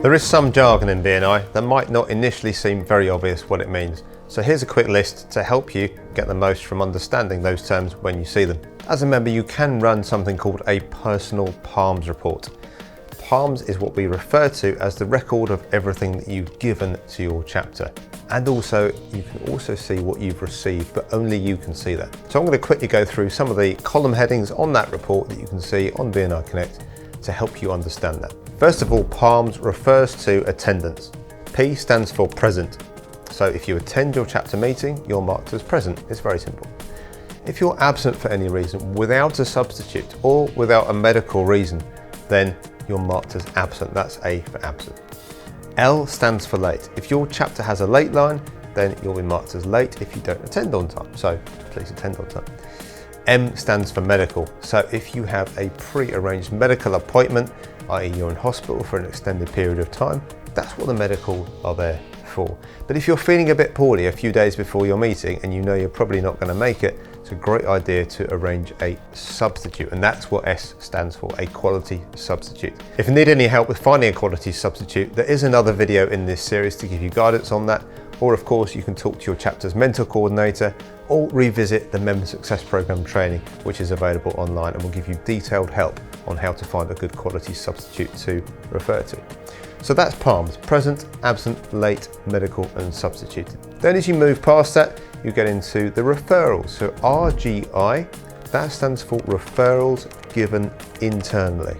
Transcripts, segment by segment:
There is some jargon in BNI that might not initially seem very obvious what it means. So here's a quick list to help you get the most from understanding those terms when you see them. As a member, you can run something called a personal PALMS report. PALMS is what we refer to as the record of everything that you've given to your chapter. And also, you can also see what you've received, but only you can see that. So I'm going to quickly go through some of the column headings on that report that you can see on BNI Connect to help you understand that. First of all, PALMS refers to attendance. P stands for present. So if you attend your chapter meeting, you're marked as present. It's very simple. If you're absent for any reason, without a substitute or without a medical reason, then you're marked as absent. That's A for absent. L stands for late. If your chapter has a late line, then you'll be marked as late if you don't attend on time. So please attend on time. M stands for medical. So if you have a pre-arranged medical appointment, i.e. you're in hospital for an extended period of time, that's what the medicals are there for. But if you're feeling a bit poorly a few days before your meeting and you know you're probably not going to make it, it's a great idea to arrange a substitute, and that's what S stands for, a quality substitute. If you need any help with finding a quality substitute, there is another video in this series to give you guidance on that, or of course you can talk to your chapter's mentor coordinator or revisit the Member Success Programme training, which is available online and will give you detailed help on how to find a good quality substitute to refer to. So that's PALMS, present, absent, late, medical and substituted. Then as you move past that, you get into the referrals. So RGI, that stands for referrals given internally.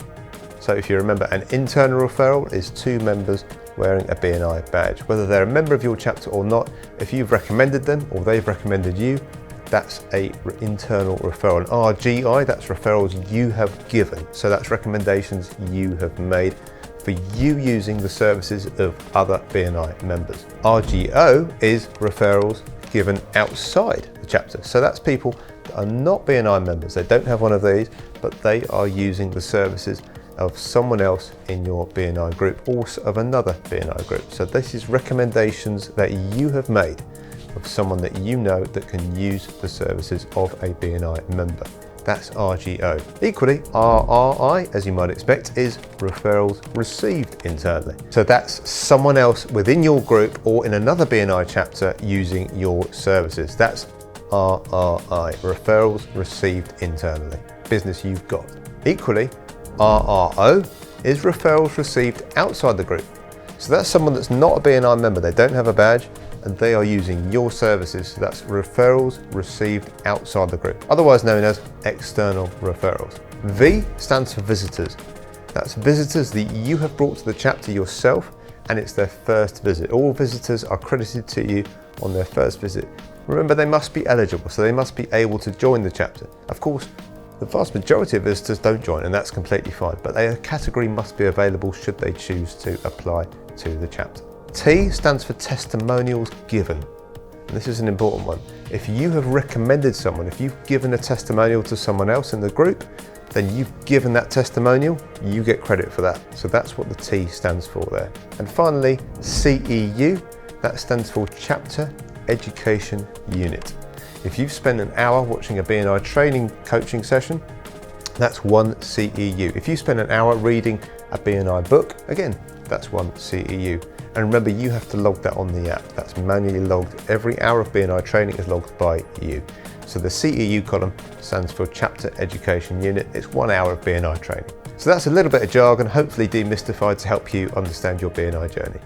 So if you remember, an internal referral is two members wearing a BNI badge. Whether they're a member of your chapter or not, if you've recommended them or they've recommended you, that's an internal referral. And RGI, that's referrals you have given. So that's recommendations you have made for you using the services of other BNI members. RGO is referrals given outside the chapter. So that's people that are not BNI members. They don't have one of these, but they are using the services of someone else in your BNI group or of another BNI group. So this is recommendations that you have made of someone that you know that can use the services of a BNI member. That's RGO. Equally, RRI, as you might expect, is referrals received internally. So that's someone else within your group or in another BNI chapter using your services. That's RRI, referrals received internally, business you've got. Equally, RRO is referrals received outside the group. So that's someone that's not a BNI member, they don't have a badge, and they are using your services. So that's referrals received outside the group, otherwise known as external referrals. V stands for visitors. That's visitors that you have brought to the chapter yourself, and it's their first visit. All visitors are credited to you on their first visit. Remember, they must be eligible, so they must be able to join the chapter. Of course, the vast majority of visitors don't join, and that's completely fine, but a category must be available should they choose to apply to the chapter. T stands for testimonials given. And this is an important one. If you have recommended someone, if you've given a testimonial to someone else in the group, then you've given that testimonial, you get credit for that. So that's what the T stands for there. And finally, CEU, that stands for Chapter Education Unit. If you've spent an hour watching a BNI training coaching session, that's one CEU. If you spend an hour reading a BNI book, again, that's one CEU. And remember, you have to log that on the app. That's manually logged. Every hour of BNI training is logged by you. So the CEU column stands for Chapter Education Unit. It's 1 hour of BNI training. So that's a little bit of jargon, hopefully demystified to help you understand your BNI journey.